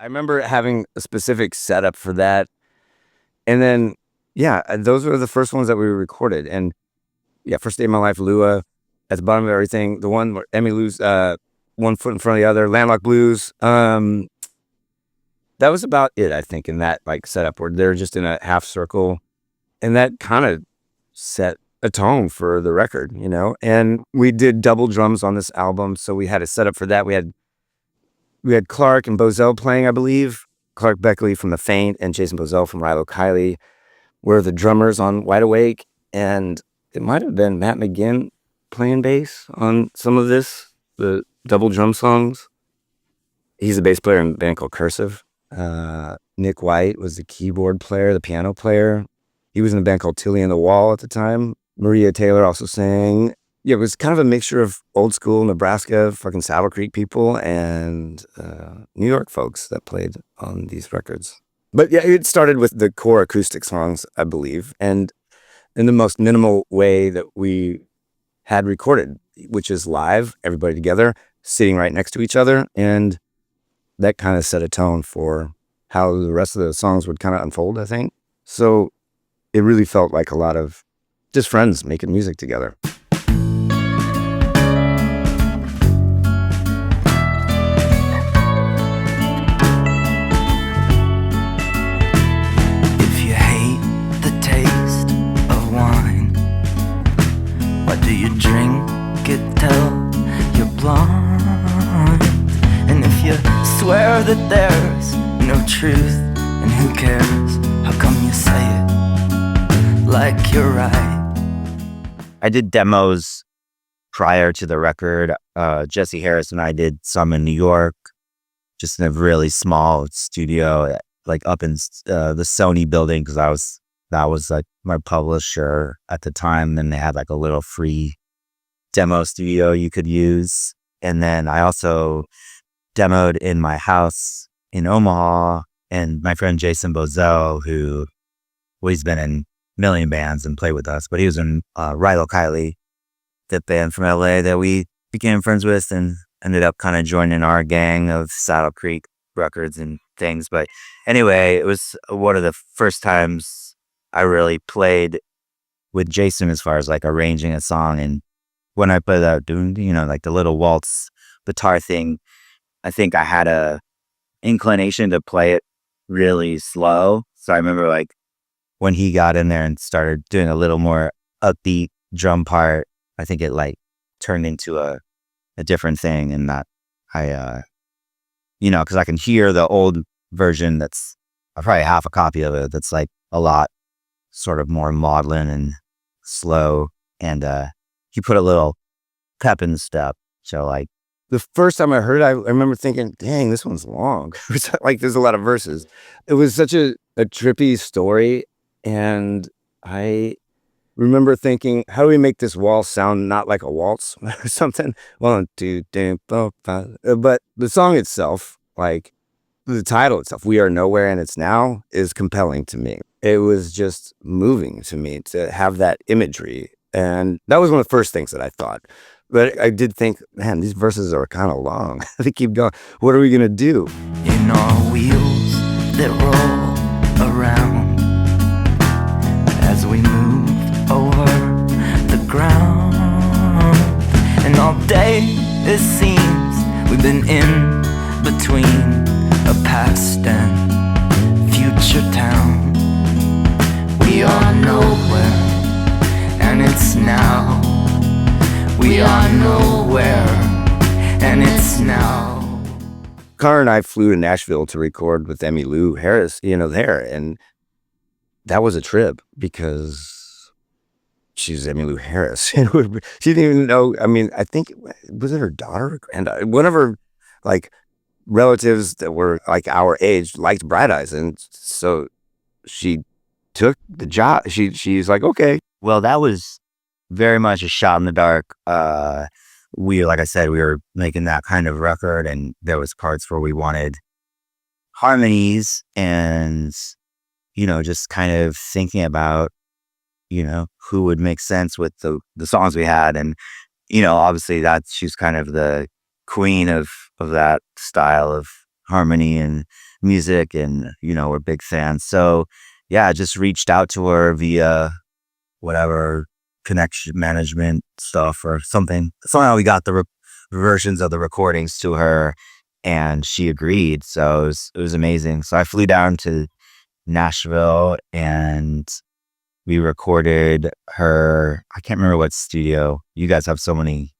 I remember having a specific setup for that. And then, yeah, those were the first ones that we recorded. And yeah, First Day of My Life, Lua, at the bottom of everything. The one where Emmylou's one foot in front of the other, Landlocked Blues. That was about it, I think, in that like setup where they're just in a half circle. And that kind of set a tone for the record, you know? And we did double drums on this album. So we had a setup for that. We had Clark and Bozell playing, I believe. Clark Beckley from The Faint and Jason Bozell from Rilo Kiley were the drummers on Wide Awake. And it might have been Matt McGinn playing bass on some of this, the double drum songs. He's a bass player in a band called Cursive. Nick White was the keyboard player, the piano player. He was in a band called Tilly and the Wall at the time. Maria Taylor also sang. Yeah, it was kind of a mixture of old school Nebraska, fucking Saddle Creek people, and New York folks that played on these records. But yeah, it started with the core acoustic songs, I believe, and in the most minimal way that we had recorded, which is live, everybody together, sitting right next to each other. And that kind of set a tone for how the rest of the songs would kind of unfold, I think. So it really felt like a lot of just friends making music together. If you hate the taste of wine, why do you drink it till you're blind? And if you swear that there's no truth, and who cares? How come you say it like you're right? I did demos prior to the record. Jesse Harris and I did some in New York, just in a really small studio, like up in the Sony building, because that was like my publisher at the time. And they had like a little free demo studio you could use. And then I also demoed in my house in Omaha, and my friend Jason Bozell, who he's been in million bands and played with us, but he was in Rilo Kiley, the band from LA that we became friends with and ended up kind of joining our gang of Saddle Creek records and things. But anyway, it was one of the first times I really played with Jason as far as like arranging a song. And when I played out doing, like the little waltz guitar thing, I think I had a inclination to play it really slow. So I remember like when he got in there and started doing a little more upbeat drum part, I think it like turned into a different thing. And that I, because I can hear the old version that's probably half a copy of it that's like a lot sort of more maudlin and slow. And he put a little pep in the step. So like the first time I heard it, I remember thinking, dang, this one's long. Like there's a lot of verses. It was such a trippy story. And I remember thinking, how do we make this waltz sound not like a waltz or something? 1, 2, 3, 4, 5. But the song itself, like the title itself, We Are Nowhere and It's Now, is compelling to me. It was just moving to me to have that imagery. And that was one of the first things that I thought. But I did think, man, these verses are kind of long. They keep going. What are we going to do? In our wheels that roll around as we move over the ground. And all day it seems we've been in between a past and future town. We are nowhere and it's now. We are nowhere and it's now. Conor and I flew to Nashville to record with Emmylou Harris, there. And that was a trip because she's Emmylou Harris. She didn't even know. I mean, I think, was it her daughter or granddaughter? One of her like relatives that were like our age liked Bright Eyes. And so she took the job. She's like, okay. Well, that was very much a shot in the dark. Like I said, we were making that kind of record, and there was parts where we wanted harmonies and, just kind of thinking about, who would make sense with the songs we had. And, obviously she's kind of the queen of that style of harmony and music, and we're big fans. So yeah, I just reached out to her via whatever connection management stuff or something. Somehow we got the versions of the recordings to her, and she agreed. So it was amazing. So I flew down to Nashville and we recorded her. I can't remember what studio. You guys have so many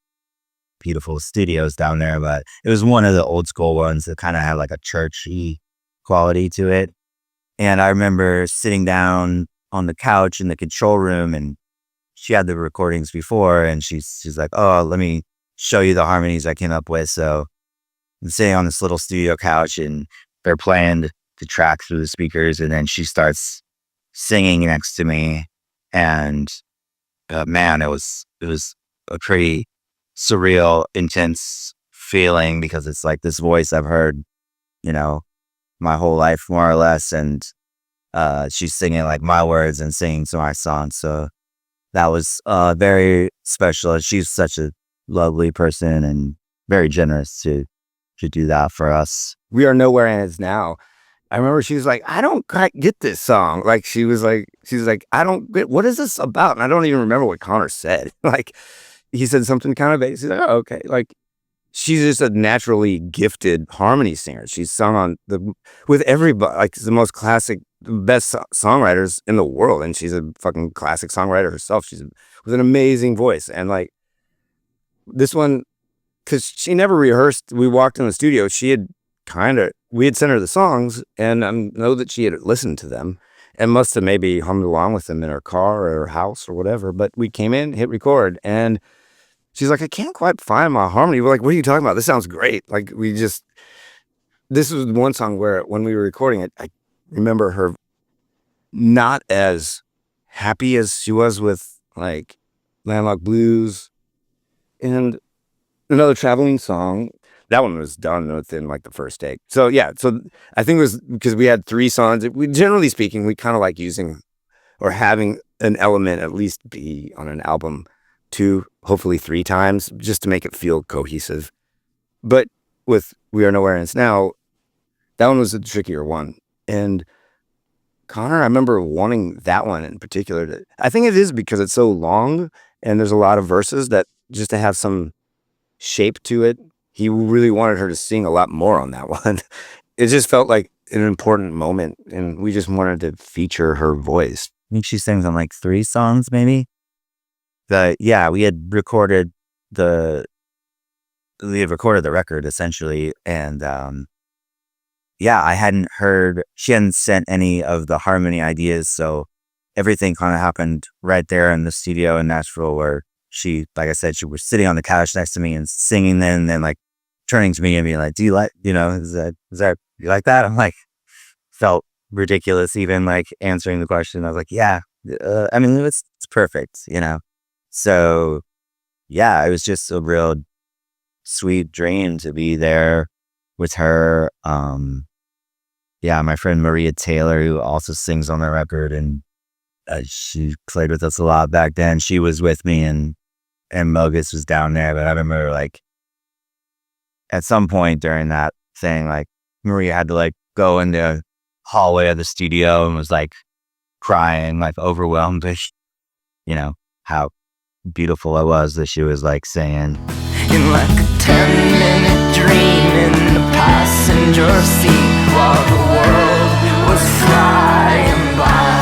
beautiful studios down there, but it was one of the old school ones that kind of had like a churchy quality to it. And I remember sitting down on the couch in the control room, and she had the recordings before, and she's like, "Oh, let me show you the harmonies I came up with." So I'm sitting on this little studio couch, and they're playing the track through the speakers, and then she starts singing next to me, and man, it was a pretty surreal, intense feeling, because it's like this voice I've heard, my whole life more or less, and she's singing like my words and singing to my song. So that was very special. She's such a lovely person and very generous to do that for us. We Are Nowhere and It's Now. I remember she was like, I don't quite get this song. Like she was like, I don't get, what is this about? And I don't even remember what Conor said. Like he said something kind of basic. Like, oh, okay. Like she's just a naturally gifted harmony singer. She's sung on with everybody, like the most classic, the best songwriters in the world. And she's a fucking classic songwriter herself. With an amazing voice. And like this one, because she never rehearsed. We walked in the studio. We had sent her the songs, and I know that she had listened to them and must have maybe hummed along with them in her car or her house or whatever. But we came in, hit record, and she's like, I can't quite find my harmony. We're like, what are you talking about? This sounds great. Like this was one song where when we were recording it, I remember her not as happy as she was with like Landlocked Blues and another traveling song. That one was done within like the first take. So yeah, so I think it was because we had 3 songs. Generally speaking, we kind of like using or having an element at least be on an album 2, hopefully 3 times, just to make it feel cohesive. But with We Are Nowhere and It's Now, that one was a trickier one. And Conor, I remember wanting that one in particular. I think it is because it's so long and there's a lot of verses that just to have some shape to it. He really wanted her to sing a lot more on that one. It just felt like an important moment, and we just wanted to feature her voice. I think she sings on like 3 songs, maybe. Yeah, we had recorded the record essentially, and yeah, she hadn't sent any of the harmony ideas, so everything kind of happened right there in the studio in Nashville, where she, like I said, she was sitting on the couch next to me and singing, and then like turning to me and being like, do you like, is that, you like that? I'm like, felt ridiculous even like answering the question. I was like, yeah, I mean, it's perfect, So yeah, it was just a real sweet dream to be there with her. Yeah, my friend Maria Taylor, who also sings on the record, and she played with us a lot back then. She was with me, and Mogis was down there. But I remember like at some point during that thing, like Maria had to like go in the hallway of the studio and was like crying, like overwhelmed with, how beautiful it was that she was like saying, in like a 10-minute dream in the passenger seat while the world was flying by.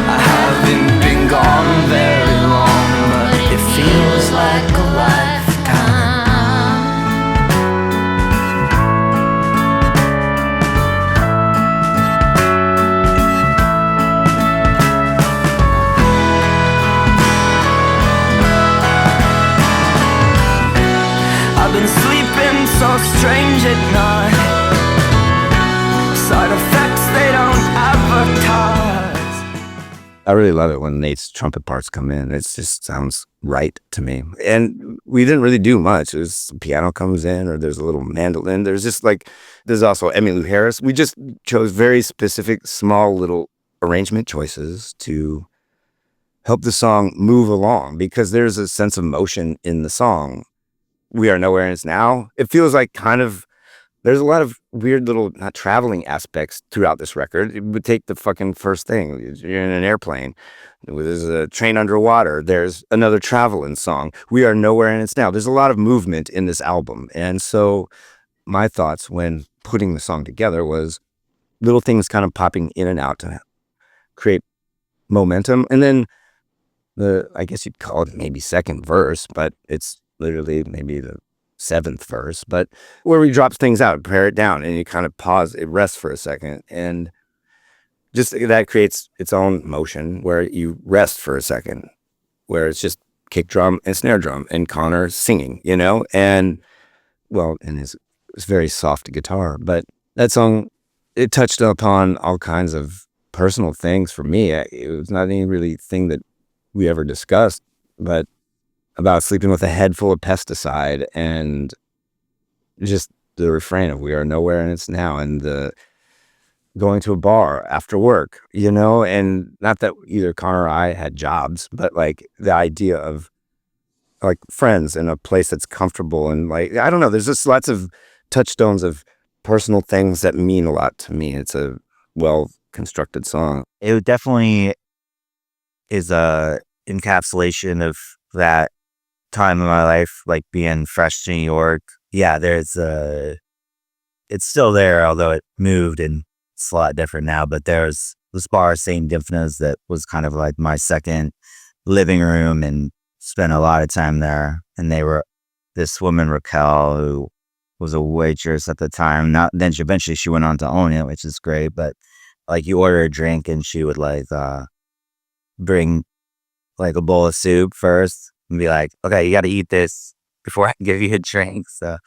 I haven't been gone very long, but it feels like a lifetime. I've been sleeping so strange at night. Side effects they don't advertise. I really love it when Nate's trumpet parts come in. It just sounds right to me. And we didn't really do much. There's piano comes in, or there's a little mandolin. There's just like, there's also Emmylou Harris. We just chose very specific, small little arrangement choices to help the song move along, because there's a sense of motion in the song We Are Nowhere and It's Now, it feels like kind of, there's a lot of weird little, not traveling aspects throughout this record. It would take the fucking first thing. You're in an airplane. There's a train underwater. There's another traveling song. We Are Nowhere and It's Now. There's a lot of movement in this album. And so my thoughts when putting the song together was little things kind of popping in and out to create momentum. And then I guess you'd call it maybe second verse, but it's literally maybe the seventh verse, but where he drops things out, pare it down, and you kind of pause, it rests for a second. And just that creates its own motion where you rest for a second, where it's just kick drum and snare drum and Conor singing, and his very soft guitar. But that song, it touched upon all kinds of personal things for me. It was not any really thing that we ever discussed, but about sleeping with a head full of pesticide and just the refrain of We Are Nowhere and It's Now, and the going to a bar after work, and not that either Conor or I had jobs, but like the idea of like friends in a place that's comfortable, and like, I don't know, there's just lots of touchstones of personal things that mean a lot to me. It's a well-constructed song. It definitely is a encapsulation of that time in my life, like being fresh to New York. Yeah, it's still there, although it moved and it's a lot different now. But there's this bar, St. Dymphna's, that was kind of like my second living room, and spent a lot of time there. And they were this woman, Raquel, who was a waitress at the time. Eventually she went on to own it, which is great. But like, you order a drink and she would like bring like a bowl of soup first and be like, okay, you got to eat this before I give you a drink. So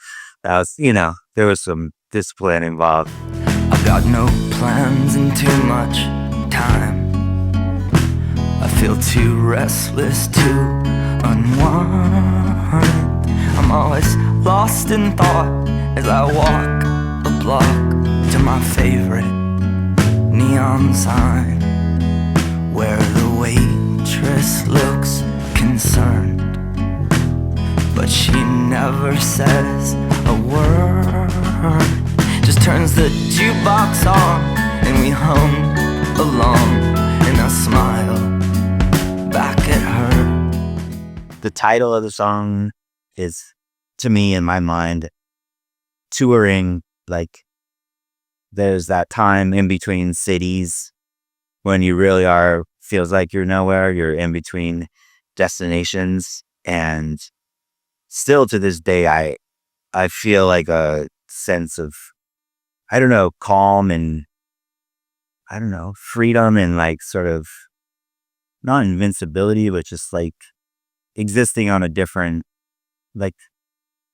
that was, there was some discipline involved. I've got no plans and too much time. I feel too restless to unwind. I'm always lost in thought as I walk a block to my favorite neon sign, where the waitress looks concerned, but she never says a word. Just turns the jukebox on and we hum along, and I smile back at her. The title of the song is, to me, in my mind, touring. Like, there's that time in between cities when you really feels like you're nowhere, you're in between destinations. And still to this day, I feel like a sense of, calm and, freedom, and like sort of not invincibility, but just like existing on a different, like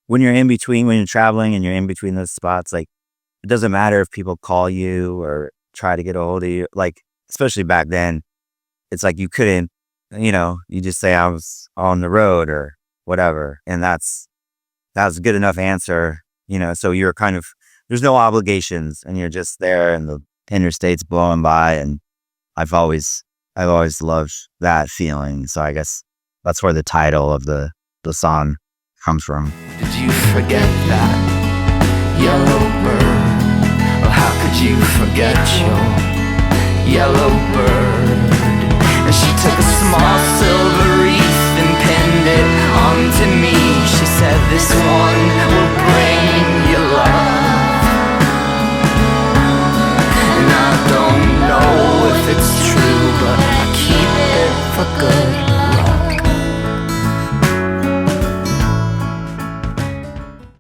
when you're traveling and you're in between those spots, like it doesn't matter if people call you or try to get a hold of you. Like, especially back then, it's like you couldn't, you just say I was on the road or whatever. And that's a good enough answer, so you're kind of, there's no obligations and you're just there and the interstate's blowing by. And I've always loved that feeling. So I guess that's where the title of the song comes from. Did you forget that yellow bird? Oh, how could you forget your yellow bird? And she took a small silver wreath and pinned it onto me. She said, this one will bring